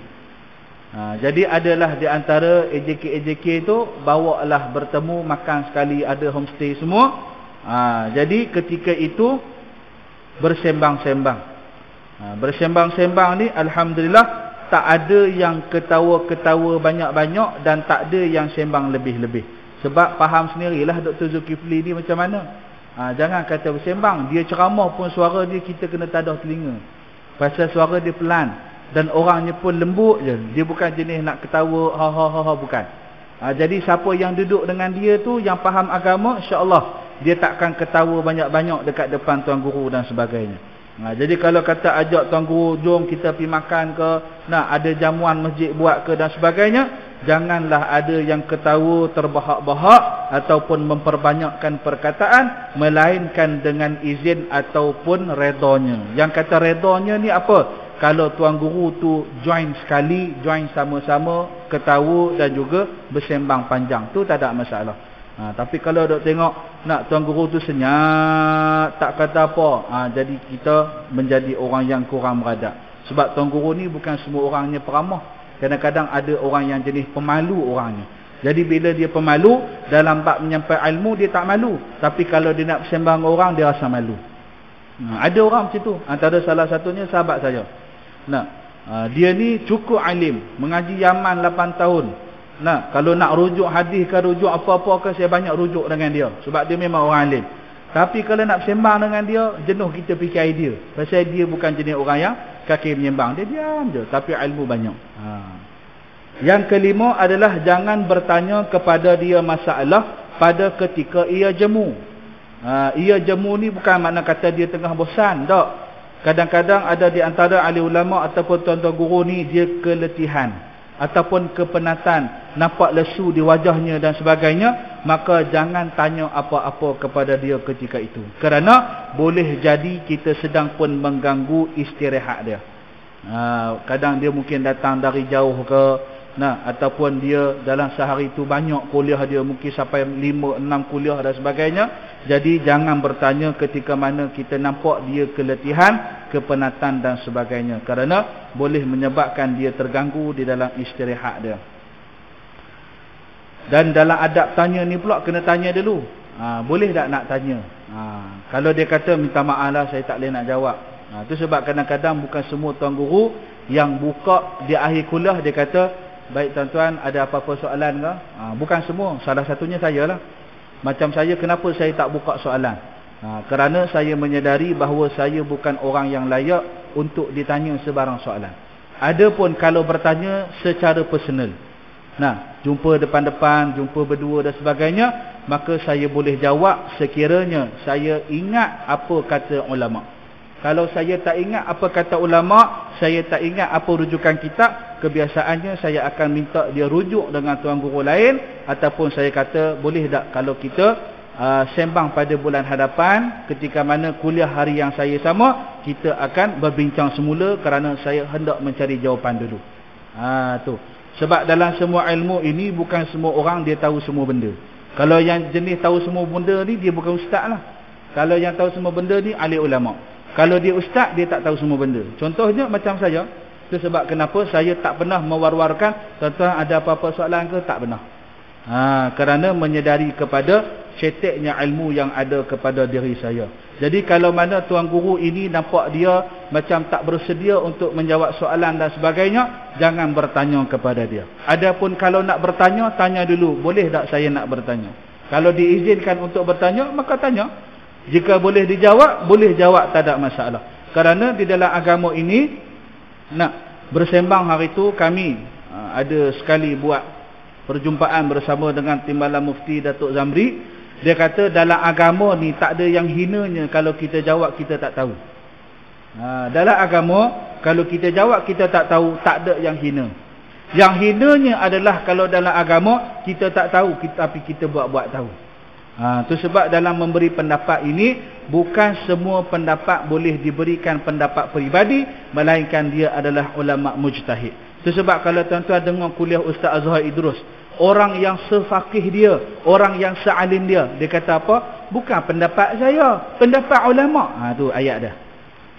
Jadi adalah di antara AJK tu, bawalah bertemu, makan sekali, ada homestay semua. Jadi ketika itu bersembang-sembang. Bersembang-sembang ni alhamdulillah tak ada yang ketawa-ketawa banyak-banyak dan tak ada yang sembang lebih-lebih. Sebab faham sendirilah Dr. Zulkifli ni macam mana. Jangan kata bersembang, dia ceramah pun suara dia kita kena tadah telinga. Pasal suara dia pelan dan orangnya pun lembut je. Dia bukan jenis nak ketawa ha bukan. Jadi siapa yang duduk dengan dia tu yang faham agama, insya-Allah dia takkan ketawa banyak-banyak dekat depan tuan guru dan sebagainya. Jadi kalau kata ajak tuan guru, jom kita pergi makan ke, nak ada jamuan masjid buat ke dan sebagainya, janganlah ada yang ketawa terbahak-bahak ataupun memperbanyakkan perkataan, melainkan dengan izin ataupun redanya. Yang kata redanya ni apa? kalau tuan guru tu join sekali, join sama-sama, ketawa dan juga bersembang panjang, tu tak ada masalah. Tapi kalau dok tengok nak tuan guru tu senyap, tak kata apa, jadi kita menjadi orang yang kurang beradab. Sebab tuan guru ni bukan semua orangnya peramah. Kadang-kadang ada orang yang jenis pemalu orangnya. Jadi bila dia pemalu, dalam bab menyampaikan ilmu dia tak malu. Tapi kalau dia nak bersembang orang, dia rasa malu. Ada orang macam tu. Antara salah satunya sahabat saya. Dia ni cukup alim, mengaji Yaman 8 tahun. Kalau nak rujuk hadis ke rujuk apa-apa ke, saya banyak rujuk dengan dia. Sebab dia memang orang alim. Tapi kalau nak bersembang dengan dia, jenuh kita fikir idea. Pasal dia bukan jenis orang yang kaki menyembang. Dia diam je, tapi ilmu banyak. Yang kelima adalah jangan bertanya kepada dia masalah pada ketika ia jemu. Ia jemu ni bukan makna kata dia tengah bosan, tak. Kadang-kadang ada di antara ahli ulama ataupun tuan-tuan guru ni dia keletihan ataupun kepenatan, nampak lesu di wajahnya dan sebagainya, maka jangan tanya apa-apa kepada dia ketika itu. Kerana boleh jadi kita sedang pun mengganggu istirahat dia. Kadang dia mungkin datang dari jauh ke, ataupun dia dalam sehari itu banyak kuliah dia, mungkin sampai 5-6 kuliah dan sebagainya. Jadi jangan bertanya ketika mana kita nampak dia keletihan, kepenatan dan sebagainya, kerana boleh menyebabkan dia terganggu di dalam istirahat dia. Dan dalam adab tanya ni pula kena tanya dulu. Boleh tak nak tanya? Kalau dia kata minta maaf lah, saya tak boleh nak jawab. Itu sebab kadang-kadang bukan semua tuan guru yang buka di akhir kuliah dia kata, baik tuan-tuan, ada apa-apa soalan ke? Bukan semua. Salah satunya saya lah. Macam saya, kenapa saya tak buka soalan? Kerana saya menyedari bahawa saya bukan orang yang layak untuk ditanya sebarang soalan. Adapun kalau bertanya secara personal, jumpa depan-depan, jumpa berdua dan sebagainya, maka saya boleh jawab sekiranya saya ingat apa kata ulama. Kalau saya tak ingat apa kata ulama, saya tak ingat apa rujukan kitab, kebiasaannya saya akan minta dia rujuk dengan tuan guru lain, ataupun saya kata boleh tak kalau kita sembang pada bulan hadapan, ketika mana kuliah hari yang saya sama, kita akan berbincang semula kerana saya hendak mencari jawapan dulu. Tu. Sebab dalam semua ilmu ini bukan semua orang dia tahu semua benda. Kalau yang jenis tahu semua benda ni, dia bukan ustaz lah. Kalau yang tahu semua benda ni ahli ulama. Kalau dia ustaz, dia tak tahu semua benda. Contohnya macam saya. Itu sebab kenapa saya tak pernah mewar-warkan, tuan-tuan ada apa-apa soalan ke? Tak pernah. Kerana menyedari kepada ceteknya ilmu yang ada kepada diri saya. Jadi kalau mana tuan guru ini nampak dia macam tak bersedia untuk menjawab soalan dan sebagainya, jangan bertanya kepada dia. Adapun kalau nak bertanya, tanya dulu, boleh tak saya nak bertanya? Kalau diizinkan untuk bertanya, maka tanya. Jika boleh dijawab, boleh jawab, tak ada masalah. Kerana di dalam agama ini, nak bersembang hari itu, kami ada sekali buat perjumpaan bersama dengan Timbalan Mufti Datuk Zamri. Dia kata dalam agama ni tak ada yang hinanya kalau kita jawab kita tak tahu. Dalam agama, kalau kita jawab kita tak tahu, tak ada yang hina. Yang hinanya adalah kalau dalam agama kita tak tahu, tapi kita buat-buat tahu. Itu sebab dalam memberi pendapat ini, bukan semua pendapat boleh diberikan pendapat peribadi, melainkan dia adalah ulama mujtahid. Itu sebab kalau tuan-tuan dengar kuliah Ustaz Azhar Idrus, orang yang sefaqih dia, orang yang sealim dia, dia kata apa? Bukan pendapat saya, pendapat ulama. Tu ayat dah.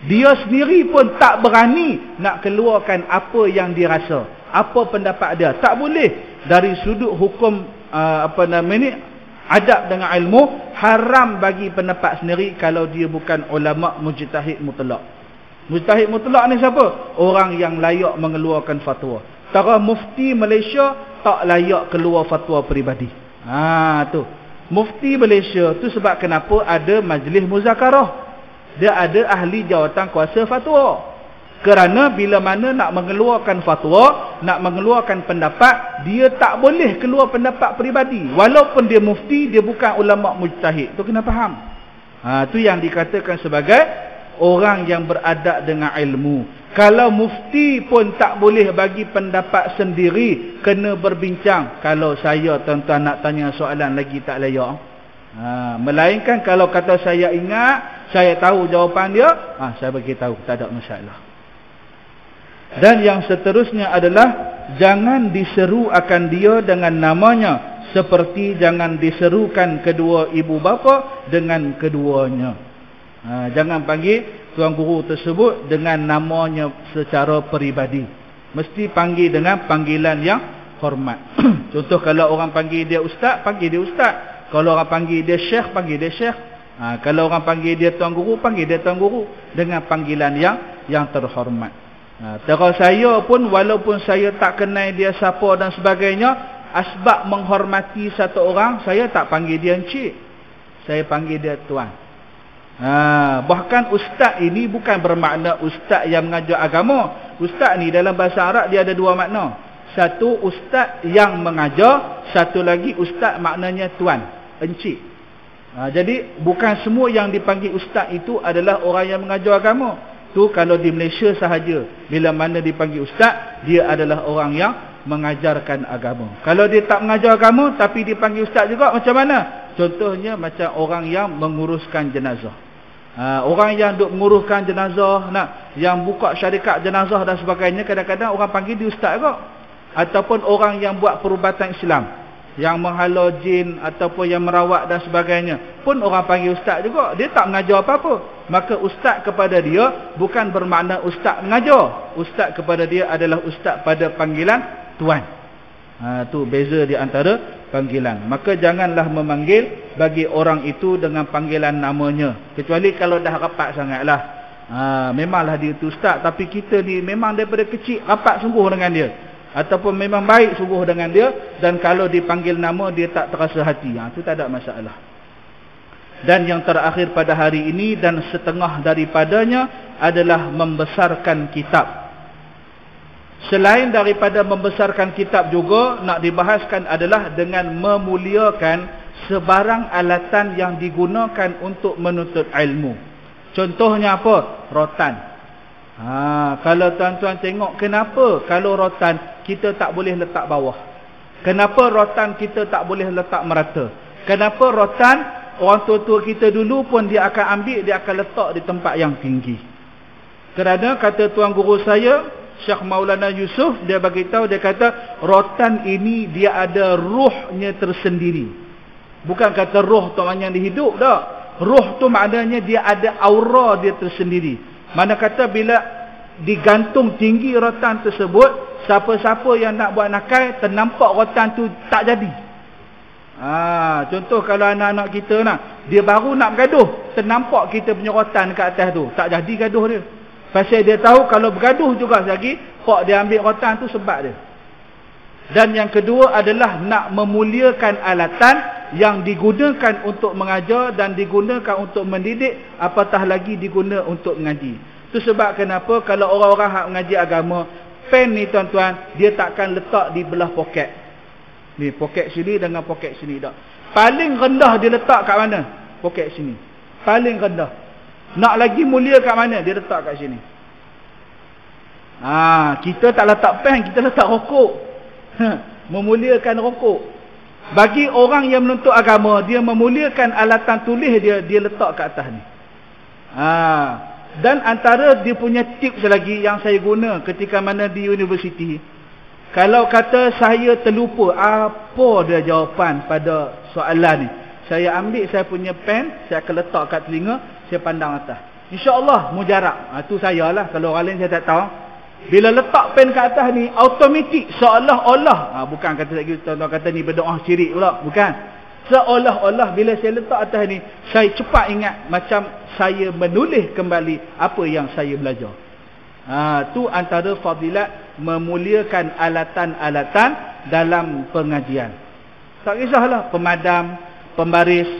Dia sendiri pun tak berani nak keluarkan apa yang dia rasa, apa pendapat dia. Tak boleh. Dari sudut hukum adab dengan ilmu, haram bagi pendapat sendiri kalau dia bukan ulama mujtahid mutlak. Mujtahid mutlak ni siapa? Orang yang layak mengeluarkan fatwa. Tara mufti Malaysia tak layak keluar fatwa peribadi. Tu. Mufti Malaysia tu sebab kenapa ada majlis muzakarah. Dia ada ahli jawatan kuasa fatwa. Kerana bila mana nak mengeluarkan fatwa, nak mengeluarkan pendapat, dia tak boleh keluar pendapat peribadi. Walaupun dia mufti, dia bukan ulama mujtahid. Tu kena faham. Tu yang dikatakan sebagai orang yang beradab dengan ilmu. Kalau mufti pun tak boleh bagi pendapat sendiri, kena berbincang. Kalau saya tuan-tuan nak tanya soalan lagi tak layak. Melainkan kalau kata saya ingat, saya tahu jawapan dia, saya bagi tahu, tak ada masalah. Dan yang seterusnya adalah jangan diseru akan dia dengan namanya, seperti jangan diserukan kedua ibu bapa dengan keduanya. Jangan panggil tuan guru tersebut dengan namanya secara peribadi. Mesti panggil dengan panggilan yang hormat. Contoh, kalau orang panggil dia ustaz, panggil dia ustaz. Kalau orang panggil dia syekh, panggil dia syekh. Kalau orang panggil dia tuan guru, panggil dia tuan guru dengan panggilan yang terhormat. Terus saya pun, walaupun saya tak kenal dia siapa dan sebagainya, asbab menghormati satu orang, saya tak panggil dia encik, saya panggil dia tuan. Bahkan ustaz ini bukan bermakna ustaz yang mengajar agama. Ustaz ni dalam bahasa Arab dia ada dua makna. Satu, ustaz yang mengajar. Satu lagi, ustaz maknanya tuan, encik. Jadi bukan semua yang dipanggil ustaz itu adalah orang yang mengajar agama. Tu kalau di Malaysia sahaja. Bila mana dipanggil ustaz, dia adalah orang yang mengajarkan agama. Kalau dia tak mengajar agama tapi dipanggil ustaz juga, macam mana? Contohnya macam orang yang menguruskan jenazah. Orang yang duk menguruskan jenazah, yang buka syarikat jenazah dan sebagainya, kadang-kadang orang panggil dia ustaz juga. Ataupun orang yang buat perubatan Islam, yang menghala jin ataupun yang merawat dan sebagainya, pun orang panggil ustaz juga. Dia tak mengajar apa-apa. Maka ustaz kepada dia bukan bermakna ustaz mengajar. Ustaz kepada dia adalah ustaz pada panggilan tuan. Tu beza di antara panggilan. Maka janganlah memanggil bagi orang itu dengan panggilan namanya, kecuali kalau dah rapat sangatlah. Memanglah dia tu ustaz, tapi kita ni memang daripada kecil rapat sungguh dengan dia, ataupun memang baik sungguh dengan dia, dan kalau dipanggil nama dia tak terasa hati, itu tak ada masalah. Dan yang terakhir pada hari ini dan setengah daripadanya adalah membesarkan kitab. Selain daripada membesarkan kitab juga nak dibahaskan adalah dengan memuliakan sebarang alatan yang digunakan untuk menuntut ilmu. Contohnya apa? Rotan. Kalau tuan-tuan tengok, kenapa kalau rotan kita tak boleh letak bawah? Kenapa rotan kita tak boleh letak merata? Kenapa rotan orang tua-tua kita dulu pun dia akan ambil, dia akan letak di tempat yang tinggi? Kerana kata tuan guru saya, Syekh Maulana Yusuf, dia beritahu, dia kata rotan ini dia ada ruhnya tersendiri. Bukan kata roh tu maknanya dia hidup tak. Roh tu maknanya dia ada aura dia tersendiri. Mana kata bila digantung tinggi rotan tersebut, siapa-siapa yang nak buat nakal, ternampak rotan tu tak jadi. Contoh kalau anak-anak kita dia baru nak bergaduh, ternampak kita punya rotan kat atas tu, tak jadi gaduh dia. Pasal dia tahu kalau bergaduh juga lagi, pak dia ambil rotan tu sebab dia. Dan yang kedua adalah nak memuliakan alatan yang digunakan untuk mengajar dan digunakan untuk mendidik, apatah lagi digunakan untuk mengaji. Itu sebab kenapa kalau orang-orang hak mengaji agama, pen ni tuan-tuan, dia takkan letak di belah poket. Ni poket sini dengan poket sini tak. Paling rendah dia letak kat mana? Poket sini. Paling rendah. Nak lagi mulia kat mana? Dia letak kat sini. Kita tak letak pen, kita letak rokok. Memuliakan rokok. Bagi orang yang menuntut agama, dia memuliakan alatan tulis dia letak kat atas ni. Dan antara dia punya tips lagi yang saya guna ketika mana di universiti, kalau kata saya terlupa apa dia jawapan pada soalan ni, saya ambil saya punya pen, saya akan letak kat telinga, saya pandang atas. InsyaAllah mujarab. Itu saya lah. Kalau orang lain saya tak tahu. Bila letak pen kat atas ni, automatik seolah-olah, bukan kata lagi tuan-tuan kata ni berdoa syirik pula, bukan. Seolah-olah bila saya letak atas ni, saya cepat ingat macam saya menulis kembali apa yang saya belajar. Tu antara fadilat memuliakan alatan-alatan dalam pengajian. Tak kisahlah pemadam, pembaris,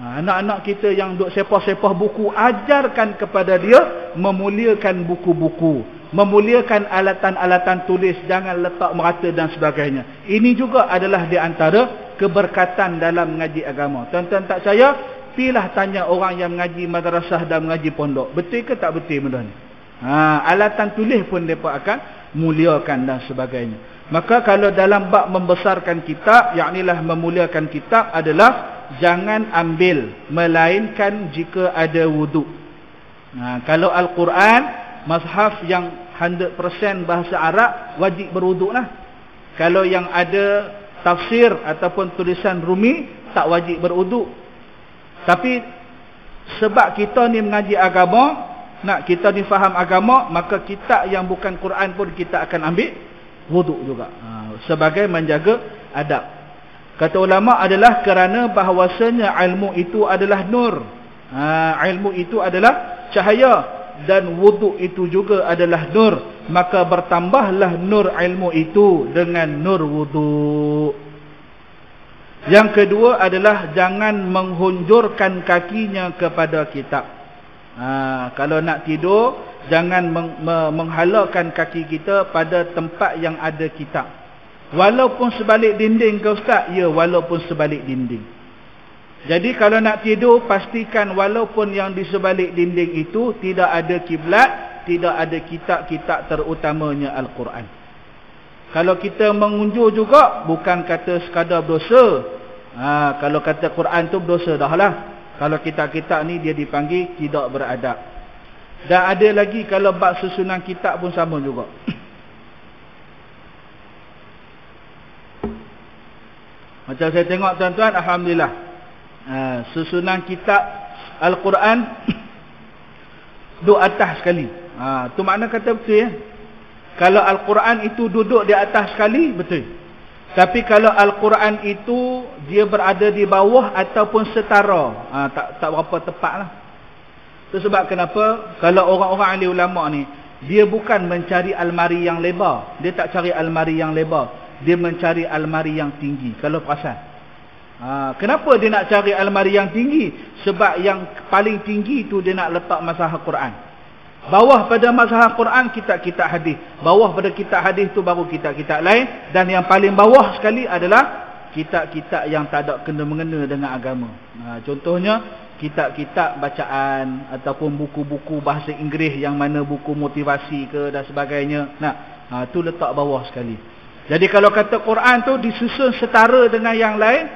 anak-anak kita yang duk sepah-sepah buku, ajarkan kepada dia memuliakan buku-buku, memuliakan alatan-alatan tulis, jangan letak merata dan sebagainya. Ini juga adalah di antara keberkatan dalam mengaji agama. Tuan-tuan tak saya, pilah tanya orang yang mengaji madrasah dan mengaji pondok, betul ke tak betul benda ni? Alatan tulis pun mereka akan muliakan dan sebagainya. Maka kalau dalam bab membesarkan kitab, yaknilah memuliakan kitab, adalah jangan ambil melainkan jika ada wuduk. Kalau Al-Quran mazhab yang 100% bahasa Arab wajib berwuduk lah. Kalau yang ada tafsir ataupun tulisan Rumi tak wajib berwuduk. Tapi sebab kita ni mengaji agama, nak kita ni faham agama, maka kitab yang bukan Quran pun kita akan ambil wuduk juga. Sebagai menjaga adab. Kata ulama adalah kerana bahawasanya ilmu itu adalah nur. Ilmu itu adalah cahaya. Dan wuduk itu juga adalah nur. Maka bertambahlah nur ilmu itu dengan nur wuduk. Yang kedua adalah jangan menghunjurkan kakinya kepada kitab. Kalau nak tidur, jangan menghalakan kaki kita pada tempat yang ada kitab. Walaupun sebalik dinding ke ustaz? Ya, walaupun sebalik dinding. Jadi kalau nak tidur, pastikan walaupun yang di sebalik dinding itu tidak ada kiblat, tidak ada kitab-kitab terutamanya Al-Quran. Kalau kita mengunjur juga, bukan kata sekadar berdosa. Kalau kata Quran tu berdosa dah lah. Kalau kitab-kitab ni dia dipanggil tidak beradab. Dan ada lagi kalau bab susunan kitab pun sama juga. Macam saya tengok tuan-tuan, alhamdulillah. Susunan kitab Al-Quran duduk atas sekali. Tu makna kata betul ya. Kalau Al-Quran itu duduk di atas sekali, betul. Tapi kalau Al-Quran itu dia berada di bawah ataupun setara, tak berapa tepat lah. Itu sebab kenapa kalau orang-orang ahli ulama ni, dia bukan mencari almari yang lebar. Dia tak cari almari yang lebar. Dia mencari almari yang tinggi. Kalau perasan. Kenapa dia nak cari almari yang tinggi? Sebab yang paling tinggi tu dia nak letak mazhab Quran. Bawah pada mazhab Quran kitab-kitab hadis. Bawah pada kitab hadis tu baru kitab-kitab lain. Dan yang paling bawah sekali adalah kitab-kitab yang tak ada kena-mengena dengan agama. Contohnya kitab-kitab bacaan ataupun buku-buku bahasa Inggeris yang mana buku motivasi ke dan sebagainya. Tu letak bawah sekali. Jadi kalau kata Quran tu disusun setara dengan yang lain,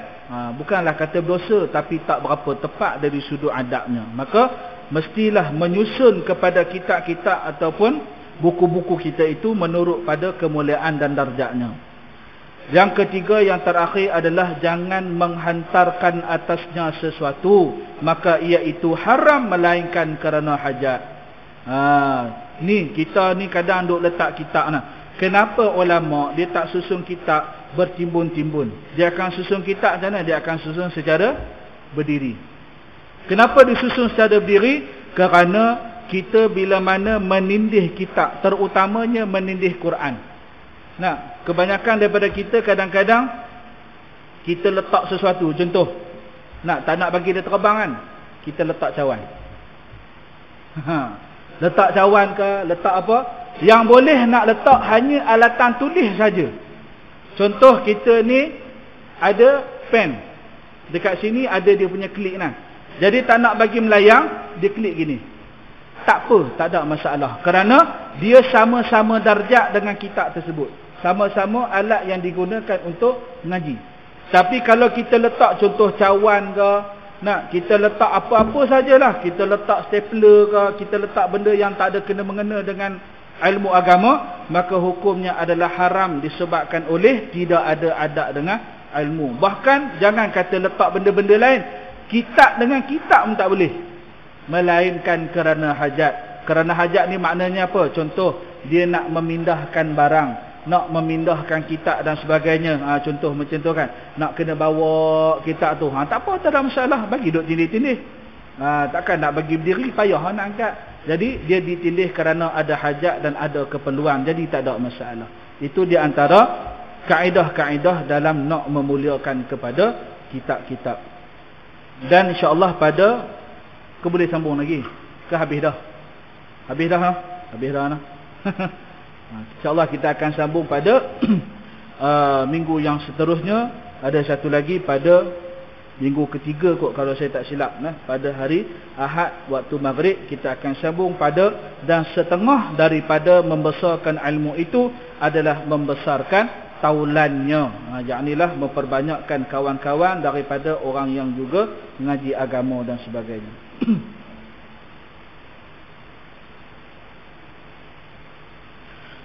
bukanlah kata berdosa, tapi tak berapa tepat dari sudut adabnya. Maka mestilah menyusun kepada kitab-kitab ataupun buku-buku kita itu menurut pada kemuliaan dan darjatnya. Yang ketiga, yang terakhir adalah jangan menghantarkan atasnya sesuatu, maka ia itu haram melainkan kerana hajat. Ni kita ni kadang duk letak kitab nah. Kenapa ulama dia tak susun kitab bertimbun-timbun? Dia akan susun kitab macam mana? Dia akan susun secara berdiri. Kenapa disusun secara berdiri? Kerana kita bila mana menindih kitab, terutamanya menindih Quran. Kebanyakan daripada kita kadang-kadang kita letak sesuatu. Contoh, tak nak bagi dia terbang kan? Kita letak cawan. Letak cawan ke, letak apa? Yang boleh nak letak hanya alatan tulis saja. Contoh kita ni ada pen. Dekat sini ada dia punya klik nah. Jadi tak nak bagi melayang, dia klik gini. Tak apa, tak ada masalah. Kerana dia sama-sama darjat dengan kitab tersebut. Sama-sama alat yang digunakan untuk mengaji. Tapi kalau kita letak contoh cawan ke, kita letak apa-apa sajalah. Kita letak stapler ke, kita letak benda yang tak ada kena-mengena dengan ilmu agama, maka hukumnya adalah haram disebabkan oleh tidak ada adab dengan ilmu. Bahkan jangan kata letak benda-benda lain, kitab dengan kitab pun tak boleh, melainkan kerana hajat. Kerana hajat ni maknanya apa? Contoh, dia nak memindahkan barang, nak memindahkan kitab dan sebagainya. Contoh macam tu kan, nak kena bawa kitab tu, tak apa, tak ada masalah, bagi duduk tindih-tindih. Takkan nak bagi berdiri, payah nak angkat. Jadi dia ditindih kerana ada hajat dan ada keperluan. Jadi tak ada masalah. Itu di antara kaedah-kaedah dalam nak memuliakan kepada kitab-kitab. Dan insya-Allah pada boleh sambung lagi ke habis dah? Habis dah lah? Habis dah lah. InsyaAllah kita akan sambung pada minggu yang seterusnya. Ada satu lagi pada minggu ketiga kot kalau saya tak silap. Pada hari Ahad waktu maghrib kita akan sambung pada, dan setengah daripada membesarkan ilmu itu adalah membesarkan taulannya. Yaknilah memperbanyakkan kawan-kawan daripada orang yang juga mengaji agama dan sebagainya.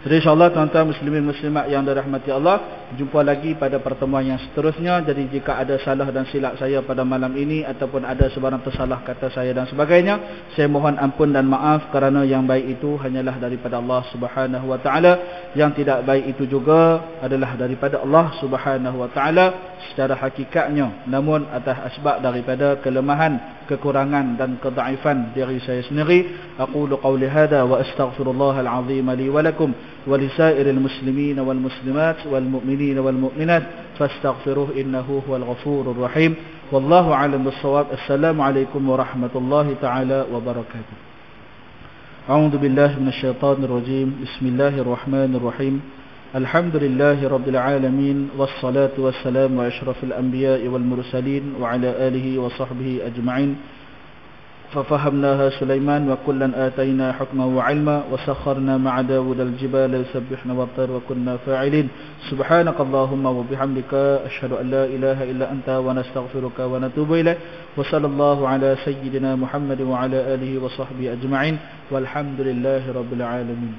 Jadi insyaAllah tuan-tuan muslimin muslimat yang dirahmati Allah, jumpa lagi pada pertemuan yang seterusnya. Jadi jika ada salah dan silap saya pada malam ini, ataupun ada sebarang tersalah kata saya dan sebagainya, saya mohon ampun dan maaf, kerana yang baik itu hanyalah daripada Allah Subhanahu Wa Taala, yang tidak baik itu juga adalah daripada Allah Subhanahu Wa Taala secara hakikatnya, namun atas asbab daripada kelemahan, kekurangan dan kedaifan diri saya sendiri. Aqulu qawli hadha wa astaghfirullahal azim li wa lakum wa lisairil muslimin wal muslimat wal mu'minin wal mu'minat fastaghfiruhu innahu huwal ghafurur rahim. Wallahu a'lam bis-shawab. Assalamualaikum warahmatullahi taala wabarakatuh. A'udzu billahi minasyaitonir rajim. Bismillahirrahmanirrahim. Alhamdulillahi rabbil alamin, wassalatu wassalamu ala asyrafil anbiya'i wal mursalin wa ala alihi wa sahbihi ajma'in. ففهمناها سليمان وكلا آتينا حكما وعلما وسخرنا مع داود الجبال يسبحن والطير وكنا فاعلين. سبحانك اللهم وبحمدك أشهد أن لا إله إلا أنت ونستغفرك ونتوب إليك. وصلى الله على سيدنا محمد وعلى آله وصحبه أجمعين والحمد لله رب العالمين.